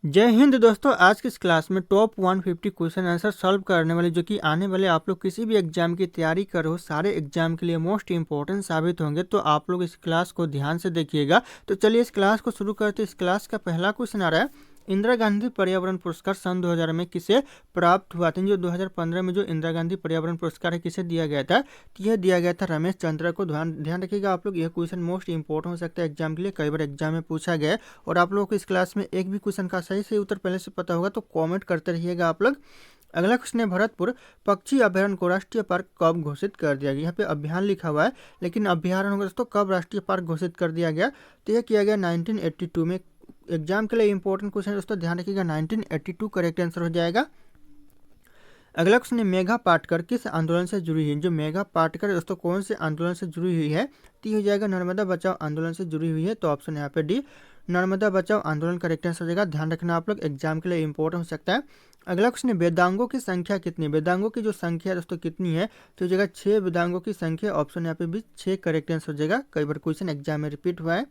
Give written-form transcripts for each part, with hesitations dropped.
जय हिंद दोस्तों। आज की इस क्लास में टॉप 150 क्वेश्चन आंसर सॉल्व करने वाले जो कि आने वाले आप लोग किसी भी एग्जाम की तैयारी कर रहे हो सारे एग्जाम के लिए मोस्ट इंपॉर्टेंट साबित होंगे। तो आप लोग इस क्लास को ध्यान से देखिएगा। तो चलिए इस क्लास को शुरू करते। इस क्लास का पहला क्वेश्चन आ रहा है, इंदिरा गांधी पर्यावरण पुरस्कार सन 2000 में किसे प्राप्त हुआ था। जो 2015 में जो इंदिरा गांधी पर्यावरण पुरस्कार है किसे दिया गया था, तो यह दिया गया था रमेश चंद्रा को। ध्यान रखिएगा आप लोग, यह क्वेश्चन मोस्ट इंपॉर्टेंट हो सकता है एग्जाम के लिए, कई बार एग्जाम में पूछा गया है। और आप लोगों को इस क्लास में एक भी क्वेश्चन का सही सही उत्तर पहले से पता होगा तो कमेंट करते रहिएगा आप लोग। अगला क्वेश्चन है, भरतपुर पक्षी अभ्यारण्य को राष्ट्रीय पार्क कब घोषित कर दिया गया। यहाँ पे अभियान लिखा हुआ है लेकिन अभ्यारण्य होगा दोस्तों, कब राष्ट्रीय पार्क घोषित कर दिया गया, तो यह किया गया 1982 में। एग्जाम के लिए इंपॉर्टेंट क्वेश्चन है दोस्तों, ध्यान रखिएगा 1982 करेक्ट आंसर हो जाएगा। अगला क्वेश्चन है, मेघा पाटकर किस आंदोलन से जुड़ी है। जो मेघा पाटकर दोस्तों कौन से आंदोलन से जुड़ी हुई है, तो ये हो जाएगा नर्मदा बचाओ आंदोलन से जुड़ी हुई है। तो ऑप्शन यहाँ पे डी, नर्मदा बचाओ आंदोलन करेक्ट आंसर हो जाएगा। ध्यान रखना आप लोग, एग्जाम के लिए इंपॉर्टेंट हो सकता है। अगला क्वेश्चन है, वेदांगों की संख्या कितनी। वेदांगों की जो संख्या है दोस्तों कितनी है, तो जगह 6 वेदांगों की संख्या। ऑप्शन यहाँ पे भी 6 करेक्ट आंसर हो जाएगा। कई बार क्वेश्चन एग्जाम में रिपीट हुआ है।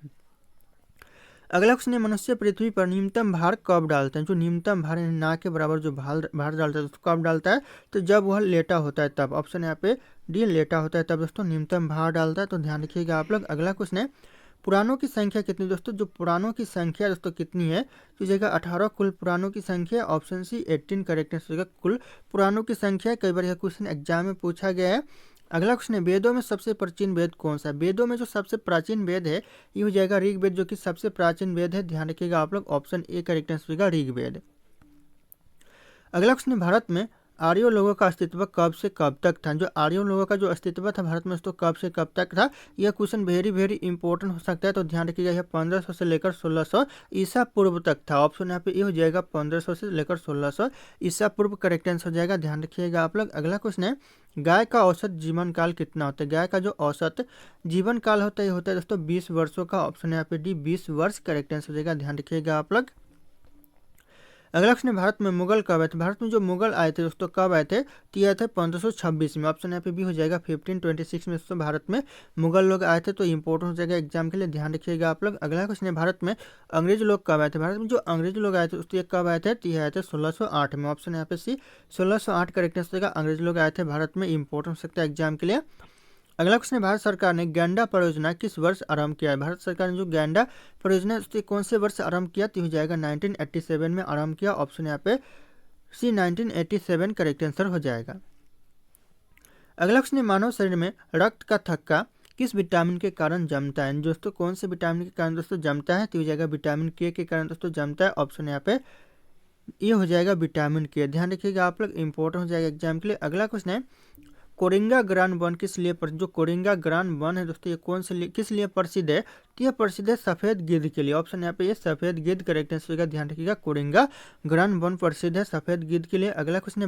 अगला क्वेश्चन है, मनुष्य पृथ्वी पर न्यूनतम भार कब डालते हैं। जो न्यूनतम भार है ना के बराबर जो भार डालता है उसको कब डालता है, तो जब वह लेटा होता है तब। ऑप्शन यहाँ पे डी, लेटा होता है तब दोस्तों न्यूनतम भार डालता है। तो ध्यान रखिएगा आप लोग। अगला क्वेश्चन है, पुराणों की संख्या कितनी दोस्तों। जो पुराणों की संख्या दोस्तों कितनी है, तो जगह 18 कुल पुराणों की संख्या। ऑप्शन सी 18 करेक्ट आंसर होगा। कुल पुराणों की संख्या, कई बार यह क्वेश्चन एग्जाम में पूछा गया है। अगला क्वेश्चन है, वेदों में सबसे प्राचीन वेद कौन सा है। वेदों में जो सबसे प्राचीन वेद है ये हो जाएगा ऋग्वेद, जो कि सबसे प्राचीन वेद है। ध्यान रखिएगा आप लोग, ऑप्शन ए करेक्ट आंसर होगा ऋग्वेद। अगला क्वेश्चन है, भारत में आर्यों लोगों का अस्तित्व कब से कब तक था। जो आर्यों लोगों का जो अस्तित्व था भारत में, तो कब से कब तक था। यह क्वेश्चन वेरी वेरी इंपॉर्टेंट हो सकता है। तो ध्यान रखिएगा, यह 1500 से लेकर 1600 ईसा पूर्व तक था। ऑप्शन यहाँ पे ये हो जाएगा 1500 से लेकर 1600 ईसा पूर्व करेक्ट आंसर हो जाएगा। ध्यान रखिएगा आप लोग। अगला क्वेश्चन है, गाय का औसत जीवन काल कितना होता है। गाय का जो औसत जीवन काल होता है दोस्तों 20 वर्षों का। ऑप्शन यहाँ पे डी, 20 वर्ष करेक्ट आंसर हो जाएगा। ध्यान रखिएगा आप लोग। अगला क्वेश्चन है, भारत में मुगल कब आए थे। भारत में जो मुगल आए थे दोस्तों कब आए थे, तो ये आए थे 1526 में। ऑप्शन यहाँ पे भी हो जाएगा 1526 में दोस्तों भारत में मुगल लोग आए थे। तो इंपॉर्टेंट हो जाएगा एग्जाम के लिए, ध्यान रखिएगा आप लोग। अगला क्वेश्चन है, भारत में अंग्रेज लोग कब आए थे। भारत में जो अंग्रेज लोग आए थे दोस्तों ये कब आए थे, तो ये आए थे 1608 में। ऑप्शन यहाँ पे सी 1608 करेक्ट आंसर होगा। अंग्रेज लोग आए थे भारत में, इंपॉर्टेंट हो सकता है एग्जाम के लिए। अगला क्वेश्चन है, भारत सरकार ने गैंडा परियोजना किस वर्ष आरंभ किया है। भारत सरकार ने जो गैंडा परियोजना उसके कौन से वर्ष आरंभ किया, तो हो जाएगा 1987 में आरंभ किया। ऑप्शन यहाँ पे सी 1987 करेक्ट आंसर हो जाएगा। अगला क्वेश्चन है, मानव शरीर में रक्त का थक्का किस विटामिन के कारण जमता है। दोस्तों कौन से विटामिन के कारण दोस्तों जमता है, तो हो जाएगा विटामिन के कारण दोस्तों जमता है। ऑप्शन यहाँ पे ये हो जाएगा विटामिन के। ध्यान रखिएगा आप लोग, इंपॉर्टेंट हो जाएगा एग्जाम के लिए। अगला क्वेश्चन है, कोरिंगा ग्रांड वन किस लिए जो कोरिंगा ग्रांड वन है दोस्तों ये कौन से लिए किस लिए प्रसिद्ध है, तो यह प्रसिद्ध है सफेद गिद्ध के लिए। ऑप्शन यहाँ पे ये सफेद गिद्ध करेक्ट आंसर होगा। ध्यान रखिएगा, कोरिंगा ग्रांड वन प्रसिद्ध है सफेद गिद्ध के लिए। अगला क्वेश्चन है,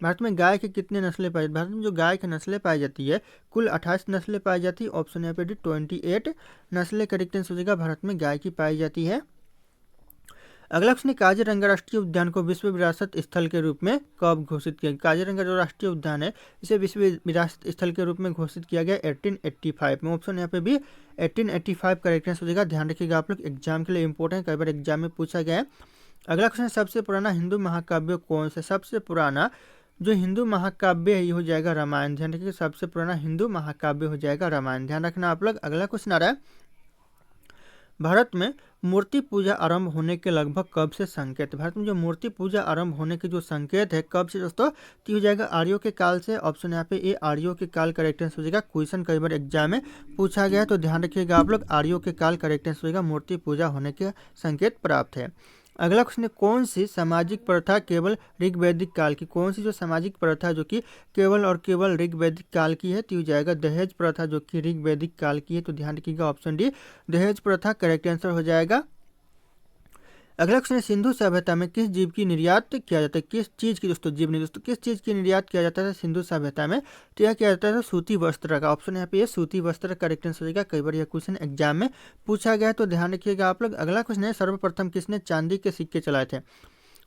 भारत में गाय की कितने नस्लें पाई जाती है। भारत में जो गाय की नस्लें पाई जाती है कुल 28 नस्लें पाई जाती है। ऑप्शन यहाँ पे 28 नस्लें करेक्ट आंसर होगा भारत में गाय की पाई जाती है। अगला क्वेश्चन है, काजीरंगा राष्ट्रीय उद्यान को विश्व विरासत स्थल के रूप में कब घोषित किया। काजीरंगा जो राष्ट्रीय उद्यान है इसे विश्व विरासत स्थल के रूप में घोषित किया गया 1885 में। ऑप्शन यहाँ पे भी 1885 करेक्ट आंसर हो जाएगा। ध्यान रखिएगा आप लोग, एग्जाम के लिए इंपॉर्टेंट, कई बार एग्जाम में पूछा गया है। अगला क्वेश्चन है, सबसे पुराना हिंदू महाकाव्य कौन सा। सबसे पुराना जो हिंदू महाकाव्य है ये हो जाएगा रामायण। ध्यान रखिएगा, सबसे पुराना हिंदू महाकाव्य हो जाएगा रामायण। ध्यान रखना आप लोग। अगला क्वेश्चन आ रहा है, भारत में मूर्ति पूजा आरंभ होने के लगभग कब से संकेत है। भारत में जो मूर्ति पूजा आरंभ होने के जो संकेत है कब से दोस्तों, तो हो जाएगा आर्यों के काल से। ऑप्शन यहाँ पे ए आर्यों के काल करेक्ट आंसर हो जाएगा। क्वेश्चन कई बार एग्जाम में पूछा गया है तो ध्यान रखिएगा आप लोग, आर्यों के काल करेक्ट आंसर होगा। मूर्ति पूजा होने के संकेत प्राप्त है। अगला क्वेश्चन है, कौन सी सामाजिक प्रथा केवल ऋग्वैदिक काल की। कौन सी जो सामाजिक प्रथा जो कि केवल और केवल ऋग्वैदिक काल की है, तो हो जाएगा दहेज प्रथा जो कि ऋग्वैदिक काल की है। तो ध्यान रखिएगा, ऑप्शन डी दहेज प्रथा करेक्ट आंसर हो जाएगा। अगला क्वेश्चन है, सिंधु सभ्यता में किस जीव की निर्यात किया जाता है। किस चीज की दोस्तों जीव नहीं दोस्तों किस चीज की निर्यात किया जाता है सिंधु सभ्यता में, तो यह किया जाता है सूती वस्त्र का। ऑप्शन यहाँ पे ये सूती वस्त्र करेक्ट आंसर हो जाएगा। कई बार यह क्वेश्चन एग्जाम में पूछा गया है तो ध्यान रखिएगा आप लोग। अगला क्वेश्चन है, सर्वप्रथम किसने चांदी के सिक्के चलाए थे।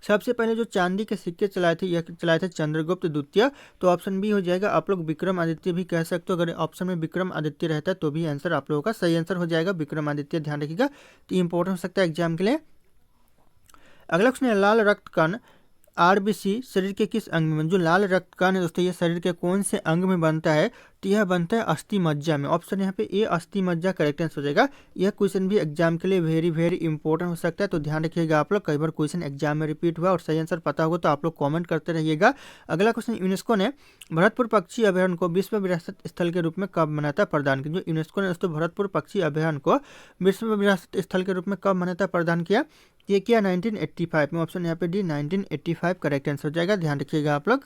सबसे पहले जो चांदी के सिक्के चलाए थे यह चलाए थे चंद्रगुप्त द्वितीय। तो ऑप्शन बी हो जाएगा। आप लोग विक्रमादित्य भी कह सकते हो, अगर ऑप्शन में विक्रमादित्य रहता है तो भी आंसर आप लोगों का सही आंसर हो जाएगा विक्रमादित्य। ध्यान रखिएगा, तो इंपॉर्टेंट हो सकता है एग्जाम के लिए। अगला क्वेश्चन है लाल रक्त कण आरबीसी शरीर के किस अंग में, जो लाल रक्त कण है दोस्तों ये शरीर के कौन से अंग में बनता है, तो यह बनता है अस्थि मज्जा में। ऑप्शन यहाँ पे ए अस्थि मज्जा करेक्ट आंसर हो जाएगा। यह क्वेश्चन भी एग्जाम के लिए वेरी वेरी इंपॉर्टेंट हो सकता है, तो ध्यान रखिएगा आप लोग, कई बार क्वेश्चन एग्जाम में रिपीट हुआ और सही आंसर पता होगा तो आप लोग कॉमेंट करते रहिएगा। अगला क्वेश्चन, यूनेस्को ने भरतपुर पक्षी अभयारण्य को विश्व विरासत स्थल के रूप में कब मान्यता प्रदान की, जो यूनेस्को ने दोस्तों भरतपुर पक्षी अभयारण्य को विश्व विरासत स्थल के रूप में कब मान्यता प्रदान किया, ये किया 1985 में। ऑप्शन यहाँ पे डी 1985 करेक्ट आंसर हो जाएगा, ध्यान रखिएगा आप लोग।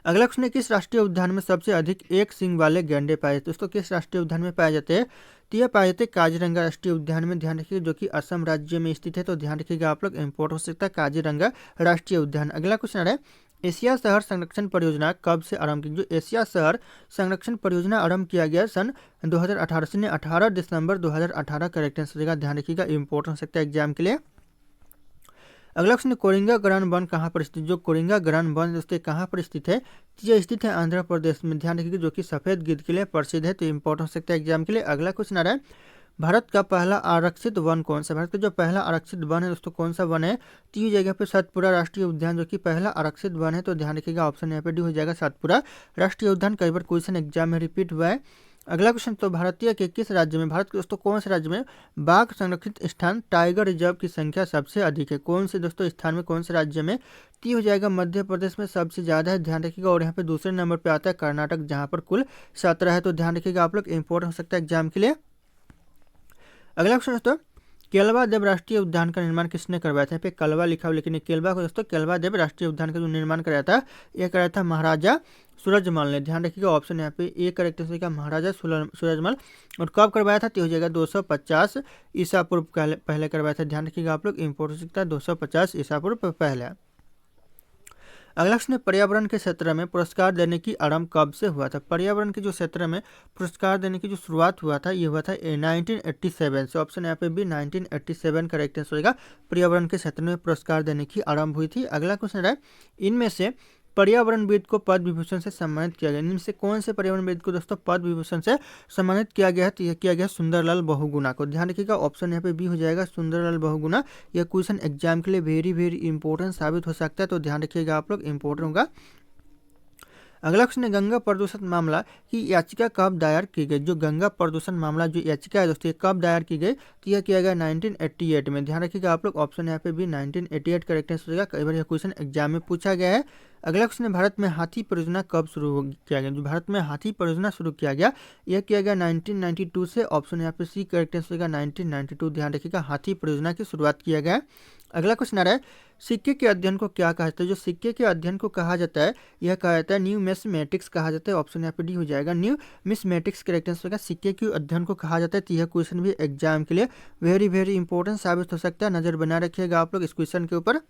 अगला क्वेश्चन है किस राष्ट्रीय उद्यान में सबसे अधिक एक सींग वाले गैंडे पाए जाते हैं, दोस्तों किस राष्ट्रीय उद्यान में पाए जाते हैं, तो यह पाए जाते हैं काजीरंगा राष्ट्रीय उद्यान में, ध्यान रखिएगा, जो कि असम राज्य में स्थित है, तो ध्यान रखिएगा आप लोग, इंपोर्ट हो सकता है काजीरंगा राष्ट्रीय उद्यान। अगला क्वेश्चन है एशिया शहर संरक्षण परियोजना कब से आरंभ की, जो एशिया शहर संरक्षण परियोजना आरंभ किया गया सन 2018 से, 18 दिसंबर 2018 करेक्ट आंसर हो जाएगा, ध्यान रखिएगा, इंपोर्ट हो सकता है एग्जाम के लिए। अगला क्वेश्चन, कोरिंगा ग्रान वन कहाँ पर स्थित, जो कोरिंगा ग्रान वन दोस्तों कहाँ पर स्थित है, ये स्थित है आंध्र प्रदेश में, ध्यान रखिएगा, जो कि सफेद गिद्ध के लिए प्रसिद्ध है, तो इंपॉर्टेंट हो सकता है एग्जाम के लिए। अगला क्वेश्चन आ रहा है भारत का पहला आरक्षित वन कौन सा, भारत का जो पहला आरक्षित वन है दोस्तों कौन सा वन है, तो ये जगह पे सतपुरा राष्ट्रीय उद्यान जो कि पहला आरक्षित वन है, तो ध्यान रखिएगा ऑप्शन यहाँ पे डी हो जाएगा सतपुरा राष्ट्रीय उद्यान, कई बार क्वेश्चन एग्जाम में रिपीट हुआ है। अगला क्वेश्चन, तो भारतीय के किस राज्य में, भारत के दोस्तों कौन से राज्य में बाघ संरक्षित स्थान टाइगर रिजर्व की संख्या सबसे अधिक है, कौन से दोस्तों स्थान में, कौन से राज्य में, ती हो जाएगा मध्य प्रदेश में सबसे ज़्यादा है, ध्यान रखिएगा, और यहाँ पे दूसरे नंबर पे आता है कर्नाटक जहाँ पर कुल 17 है, तो ध्यान रखिएगा आप लोग, इंपॉर्टेंट हो सकता है एग्जाम के लिए। अगला क्वेश्चन दोस्तों, केलवा देव राष्ट्रीय उद्यान का निर्माण किसने करवाया था, यहाँ पे कलवा लिखा हुआ लेकिन केलवा को दोस्तों केलवा देव राष्ट्रीय उद्यान का जो निर्माण कराया था यह कराया था महाराजा सूरजमल ने, ध्यान रखिएगा ऑप्शन यहाँ पे ए करेक्ट है महाराजा सूरजमल, और कब करवाया था, तो हो जाएगा 250 ईसा पूर्व पहले करवाया था, ध्यान रखिएगा आप लोग, इंपोर्ट हो सकता है 250 ईसा पूर्व पहले। अगला क्वेश्चन है पर्यावरण के क्षेत्र में पुरस्कार देने की आरंभ कब से हुआ था, पर्यावरण के जो क्षेत्र में पुरस्कार देने की जो शुरुआत हुआ था ये हुआ था 1987 से, ऑप्शन यहाँ पे भी 1987 करेक्ट आंसर होगा, पर्यावरण के क्षेत्र में पुरस्कार देने की आरंभ हुई थी। अगला क्वेश्चन है इनमें से पर्यावरणविद को पद्म विभूषण से सम्मानित किया गया, इनमें से कौन से पर्यावरणविद को दोस्तों पद्म विभूषण से सम्मानित किया गया है, तो यह किया गया सुंदरलाल बहुगुणा को, ध्यान रखिएगा ऑप्शन यहाँ पे बी हो जाएगा सुंदरलाल बहुगुणा। यह क्वेश्चन एग्जाम के लिए वेरी वेरी इंपॉर्टेंट साबित हो सकता है, तो ध्यान रखिएगा आप लोग, इंपॉर्टेंट होगा। अगला क्वेश्चन है गंगा प्रदूषण मामला की याचिका कब दायर की गई, जो गंगा प्रदूषण मामला जो याचिका है दोस्तों ये कब दायर की गई, तो यह किया गया 1988 में, ध्यान रखिएगा आप लोग, ऑप्शन यहाँ पे भी 1988 करेक्ट आंसर हो जाएगा, कई बार यह क्वेश्चन एग्जाम में पूछा गया है। अगला क्वेश्चन है भारत में हाथी परियोजना कब शुरू किया गया, जो भारत में हाथी परियोजना शुरू किया गया यह किया गया 1992 से, ऑप्शन यहाँ पे सी करेक्ट आंसर होगा 1992, ध्यान रखिएगा हाथी परियोजना की शुरुआत किया गया। अगला क्वेश्चन आ रहा है सिक्के के अध्ययन को क्या कहा जाता है, जो सिक्के के अध्ययन को कहा जाता है यह कहा जाता है न्यूमिस्मेटिक्स कहा जाता है, ऑप्शन यहाँ पे डी हो जाएगा न्यूमिस्मेटिक्स करेक्ट आंसर होगा, सिक्के के अध्ययन को कहा जाता है, तो यह क्वेश्चन भी एग्जाम के लिए वेरी वेरी इंपॉर्टेंट साबित हो सकता है, नजर बना रखिएगा आप लोग इस क्वेश्चन के ऊपर।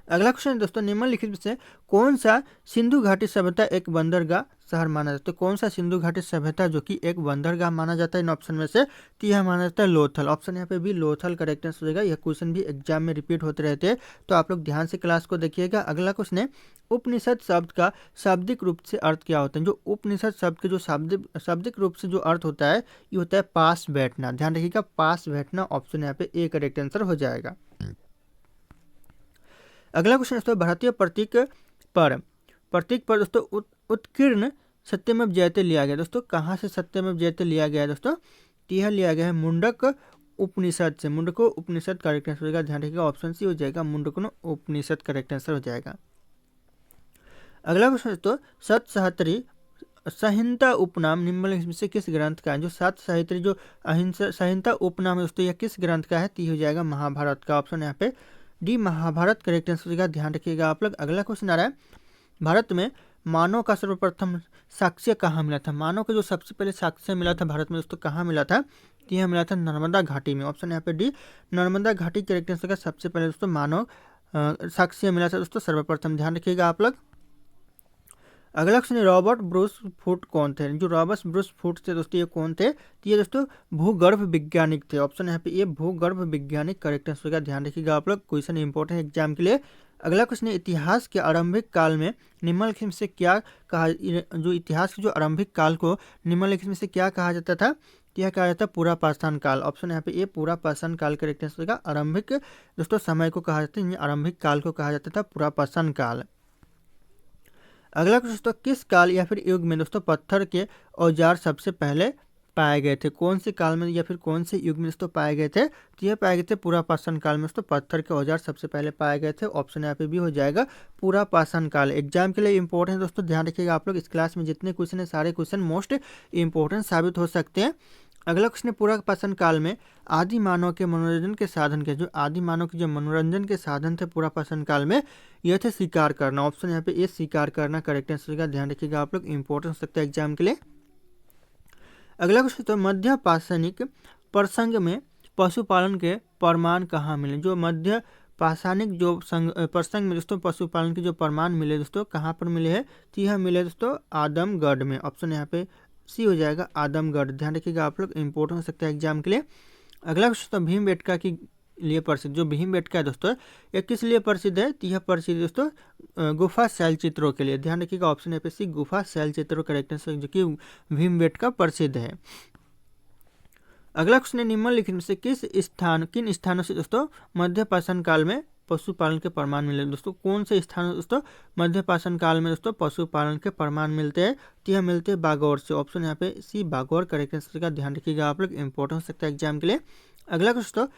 अगला क्वेश्चन दोस्तों, निम्नलिखित में से कौन सा सिंधु घाटी सभ्यता एक बंदरगाह शहर माना जाता है, तो कौन सा सिंधु घाटी सभ्यता जो कि एक बंदरगाह माना जाता है इन ऑप्शन में से, तो यह माना जाता है लोथल, ऑप्शन यहाँ पे भी लोथल करेक्ट आंसर हो जाएगा। यह क्वेश्चन भी एग्जाम में रिपीट होते रहते हैं, तो आप लोग ध्यान से क्लास को देखिएगा। अगला क्वेश्चन है उपनिषद शब्द का शाब्दिक रूप से अर्थ क्या होता है, जो उपनिषद शब्द के जो शाब्दिक रूप से जो अर्थ होता है ये होता है पास बैठना, ध्यान रखिएगा पास बैठना, ऑप्शन यहाँ पे ए करेक्ट आंसर हो जाएगा। अगला क्वेश्चन दोस्तों, भारतीय प्रतीक पर दोस्तों उत्कीर्ण सत्यमेव जयते लिया गया, दोस्तों कहाँ से सत्यमेव जयते लिया गया है दोस्तों, यह लिया गया है मुंडक उपनिषद से, मुंडको उपनिषद करेक्ट आंसर हो जाएगा, ध्यान रखिएगा ऑप्शन सी हो जाएगा मुंडको उपनिषद करेक्ट आंसर हो जाएगा। अगला क्वेश्चन दोस्तों, सत सहस्त्री संहिता उपनाम निम्नलिखित में से किस ग्रंथ का है, जो सात साहित्री जो अहिंसा संहिता उपनाम है दोस्तों यह किस ग्रंथ का है, तो हो जाएगा महाभारत का, ऑप्शन यहाँ पे डी महाभारत करेक्ट आंसर हो जाएगा, ध्यान रखिएगा आप लोग। अगला क्वेश्चन आ रहा है भारत में मानव का सर्वप्रथम साक्ष्य कहाँ मिला था, मानव का जो सबसे पहले साक्ष्य मिला था भारत में दोस्तों कहाँ मिला था, तो यह मिला था नर्मदा घाटी में, ऑप्शन यहाँ पे डी नर्मदा घाटी करेक्ट आंसर का सबसे पहले दोस्तों मानव साक्ष्य मिला था दोस्तों सर्वप्रथम, ध्यान रखिएगा आप लोग। अगला क्वेश्चन है रॉबर्ट ब्रूस फूट कौन थे, जो रॉबर्ट ब्रूस फूट थे दोस्तों ये कौन थे, तो ये दोस्तों भूगर्भ वैज्ञानिक थे, ऑप्शन यहाँ पे ये भूगर्भ वैज्ञानिक करेक्ट आंसर होगा, ध्यान रखिएगा आप लोग, क्वेश्चन इंपॉर्टेंट है एग्जाम के लिए। अगला क्वेश्चन है इतिहास के आरंभिक काल में निम्नलिखित में से क्या कहा, जो इतिहास के जो आरंभिक काल को निम्नलिखित में से क्या कहा जाता था, तो यह कहा जाता है पूरा पाषाण काल। ऑप्शन यहाँ पे ए पूरा पाषाण काल करेक्ट आंसर होगा। आरंभिक दोस्तों समय को कहा जाता है, आरंभिक काल को कहा जाता था पूरा पाषाण काल। अगला क्वेश्चन दोस्तों, किस काल या फिर युग में दोस्तों पत्थर के औजार सबसे पहले पाए गए थे? कौन से काल में या फिर कौन से युग में दोस्तों पाए गए थे? तो ये पाए गए थे पूरा पाषाण काल में दोस्तों पत्थर के औजार सबसे पहले पाए गए थे। ऑप्शन यहाँ पे भी हो जाएगा पूरा पाषाण काल। एग्जाम के लिए इंपॉर्टेंट दोस्तों, ध्यान रखिएगा आप लोग, इस क्लास में जितने क्वेश्चन है सारे क्वेश्चन मोस्ट इंपॉर्टेंट साबित हो सकते हैं। अगला क्वेश्चन है, पूरा पाषाण काल में आदि मानव के मनोरंजन के साधन के, जो आदि मानव के जो मनोरंजन के साधन थे पूरा पाषाण काल में, यह थे शिकार करना। ऑप्शन यहाँ पे ए शिकार करना करेक्ट आंसर का। ध्यान रखिएगा आप लोग, इंपॉर्टेंट हो सकता है एग्जाम के लिए। अगला क्वेश्चन तो मध्य पाषाणिक प्रसंग में पशुपालन के प्रमाण कहाँ मिले? जो मध्य पाषाणिक जो प्रसंग में दोस्तों पशुपालन के जो प्रमाण मिले दोस्तों कहाँ पर मिले हैं? तो यह मिले दोस्तों आदमगढ़ में। ऑप्शन यहाँ पे सी हो जाएगा आदमगढ़। ध्यान रखिएगा आप लोग, इंपॉर्टेंट हो सकता है एग्जाम के लिए। अगला क्वेश्चन तो भीमबेटका की लिए प्रसिद्ध, जो भीमबेटका है दोस्तों यह किस लिए प्रसिद्ध है? तो यह प्रसिद्ध दोस्तों गुफा शैल चित्रों के लिए। ध्यान रखिएगा ऑप्शन यहाँ पे सी गुफा शैल चित्रों करेक्ट आंसर, जो कि भीमबेटका प्रसिद्ध है। अगला क्वेश्चन है, निम्नलिखित में से किन स्थानों से दोस्तों मध्य पाषाण काल में पशुपालन के प्रमाण मिले? दोस्तों कौन से स्थान दोस्तों मध्य पाषाण काल में दोस्तों पशुपालन के प्रमाण मिलते हैं? तो यह मिलते हैं बागौर से। ऑप्शन यहाँ पे सी बागौर करेक्ट आंसर का। ध्यान रखिएगा आप लोग, इंपॉर्टेंट हो सकता है एग्जाम के लिए। अगला क्वेश्चन,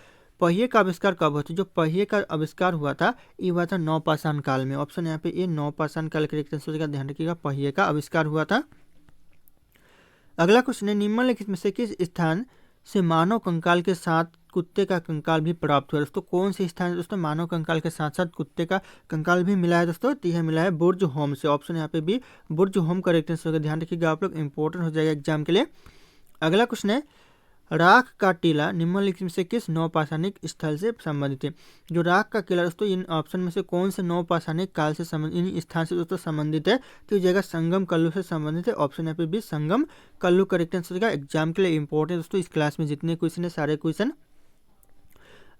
पहिए का आविष्कार कब हुआ था? जो पहिए का आविष्कार हुआ था ये हुआ था नवपाषाण काल में। ऑप्शन यहाँ पे ये नवपाषाण काल करेक्ट आंसर का। ध्यान रखिएगा पहिए का आविष्कार हुआ था। अगला क्वेश्चन है, निम्नलिखित में से किस स्थान से मानव कंकाल के साथ कुत्ते का कंकाल भी प्राप्त हुआ? दोस्तों कौन से स्थान है दोस्तों मानव कंकाल के साथ साथ कुत्ते का कंकाल भी मिला है दोस्तों? तो यह मिला है बुर्ज होम से। ऑप्शन यहाँ पे भी बुर्ज होम करेक्ट आंसर होगा। ध्यान रखिएगा आप लोग, इंपॉर्टेंट हो जाएगा एग्जाम के लिए। अगला क्वेश्चन है, राख का टीला निम्नलिखित में से किस नवपाषाणिक स्थल से संबंधित है? जो राख का किला दोस्तों इन ऑप्शन में से कौन से नवपाषाणिक काल से संबंधित, इन स्थान से दोस्तों संबंधित है? तो जगह संगम कल्लू से संबंधित है। ऑप्शन यहाँ पे भी संगम कल्लू करेक्ट आंसर का। एग्जाम के लिए इंपॉर्टेंट दोस्तों, इस क्लास में जितने क्वेश्चन है सारे क्वेश्चन।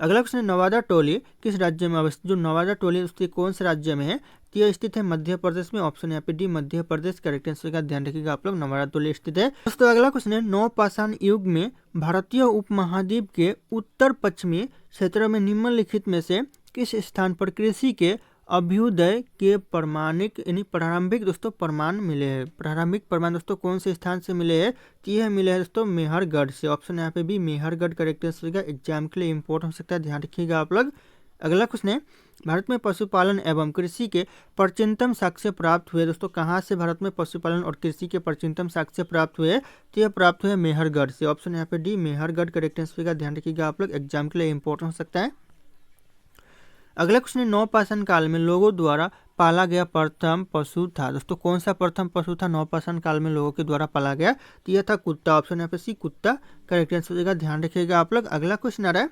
अगला क्वेश्चन है, नवादा टोली किस राज्य में अवस्थित? जो नवादा टोली दोस्तों कौन से राज्य में है? तो यह स्थित है मध्य प्रदेश में। ऑप्शन यहाँ पे D Madhya Pradesh correct answer का। ध्यान रखिएगा आप लोग, नवादा टोली स्थित है दोस्तों। अगला क्वेश्चन है, नवपाषाण युग में भारतीय उपमहाद्वीप के उत्तर पश्चिमी क्षेत्रों में निम्नलिखित में से किस स्थान पर कृषि के अभ्युदय के प्रमाणिक यानी प्रारंभिक दोस्तों प्रमाण मिले हैं? प्रारंभिक प्रमाण दोस्तों कौन से स्थान से मिले हैं? तो यह मिले हैं दोस्तों मेहरगढ़ से। ऑप्शन यहाँ पे भी मेहरगढ़ करेक्ट आंसर का। एग्जाम के लिए इंपॉर्टेंट हो सकता है, ध्यान रखिएगा आप लोग। अगला क्वेश्चन है, भारत में पशुपालन एवं कृषि के प्राचीनतम साक्ष्य प्राप्त हुए दोस्तों कहाँ से? भारत में पशुपालन और कृषि के प्राचीनतम साक्ष्य प्राप्त हुए? तो यह प्राप्त हुए मेहरगढ़ से। ऑप्शन यहाँ पे डी मेहरगढ़ करेक्ट आंसर का। ध्यान रखिएगा आप लोग, एग्जाम के लिए इंपॉर्टेंट हो सकता है। अगला क्वेश्चन है, नवपाषाण काल में लोगों द्वारा पाला गया प्रथम पशु था? दोस्तों कौन सा प्रथम पशु था नवपाषाण काल में लोगों के द्वारा पाला गया? तो यह था कुत्ता। ऑप्शन यहाँ पे सी कुत्ता करेक्ट आंसर होगा। ध्यान रखिएगा आप लोग। अगला क्वेश्चन आ रहा है,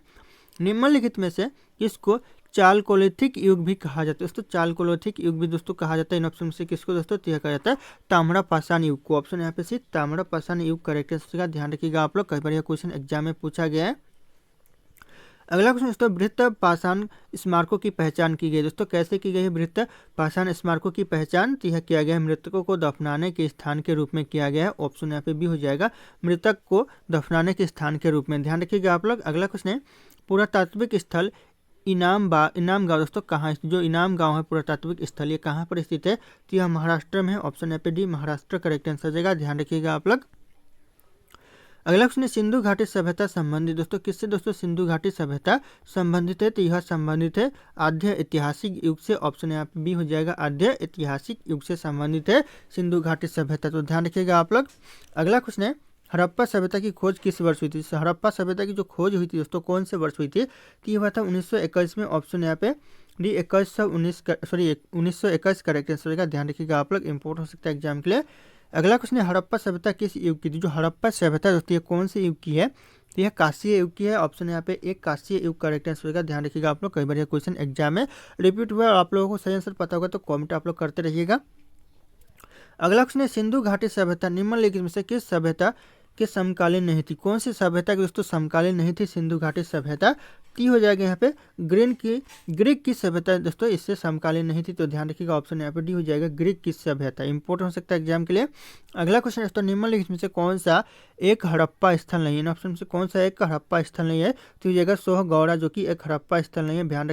निम्नलिखित में से किसको चालकोलिथिक युग भी कहा जाता है? दोस्तों चालकोलिथिक युग भी दोस्तों कहा जाता है इन ऑप्शन में से किसको दोस्तों? तो यह कहा जाता है ताम्र पाषाण युग को। ऑप्शन यहाँ पे सी ताम्र पाषाण युग करेक्ट आंसर का। ध्यान रखिएगा आप लोग, कई बार यह क्वेश्चन एग्जाम में पूछा गया है। अगला क्वेश्चन दोस्तों, बृहत पाषाण स्मारकों की पहचान की गई। दोस्तों कैसे की गई है बृहत पाषाण स्मारकों की पहचान? तो यह किया गया है मृतकों को दफनाने के स्थान के रूप में किया गया है। ऑप्शन यहाँ पे भी हो जाएगा मृतक को दफनाने के स्थान के रूप में। ध्यान रखिएगा आप लोग। अगला क्वेश्चन है, पुरातात्विक स्थल इनाम गांव दोस्तों कहाँ स्थित? जो इनाम गांव है पुरातात्विक स्थल ये कहाँ पर स्थित है? तो यह महाराष्ट्र में है। ऑप्शन यहाँ पे डी महाराष्ट्र करेक्ट आंसर जाएगा। ध्यान रखिएगा आप लोग। अगला क्वेश्चन है, सिंधु घाटी सभ्यता संबंधित दोस्तों किससे? दोस्तों सिंधु घाटी सभ्यता संबंधित है। तो यह संबंधित है आद्य ऐतिहासिक युग से। ऑप्शन यहाँ पे भी हो जाएगा आद्य ऐतिहासिक युग से संबंधित है सिंधु घाटी सभ्यता। तो ध्यान रखिएगा आप लोग। अगला क्वेश्चन है, हड़प्पा सभ्यता की खोज किस वर्ष हुई थी? हड़प्पा सभ्यता की जो खोज हुई थी दोस्तों कौन से वर्ष हुई थी? तो ये हुआ था 1921 में। ऑप्शन यहाँ पे डी 1921 करेक्ट आंसर होगा। ध्यान रखिएगा आप लोग, इंपॉर्टेंट हो सकता है एग्जाम के लिए। अगला क्वेश्चन है, हड़प्पा सभ्यता किस युग की थी? जो हड़प्पा सभ्यता दोस्तों कौन से युग की है? तो यह कांस्य युग की है। ऑप्शन यहाँ पे एक कांस्य युग करेक्ट आंसर होगा। ध्यान रखिएगा आप लोग, कई बार यह क्वेश्चन एग्जाम में रिपीट हुआ। आप लोगों को सही आंसर पता होगा तो कॉमेंट आप लोग करते रहिएगा। अगला क्वेश्चन है, सिंधु घाटी सभ्यता निम्नलिखित में से किस सभ्यता के समकालीन नहीं थी। कौन सी सभ्यता की दोस्तों समकालीन नहीं थी? सिंधु घाटी सभ्यता। टी हो जाएगा यहाँ पे ग्रीक की सभ्यता दोस्तों इससे समकालीन नहीं थी, तो ध्यान रखिएगा ऑप्शन यहाँ पे डी हो जाएगा, ग्रीक की सभ्यता। इंपोर्टेंट हो सकता है एग्जाम के लिए। अगला क्वेश्चन दोस्तों, निम्नलिखित में से कौन सा एक हड़प्पा स्थल नहीं है? ऑप्शन से कौन सा एक हड़प्पा स्थल नहीं है? तो हो जाएगा सोहगौड़ा, जो कि एक हड़प्पा स्थल नहीं है। ध्यान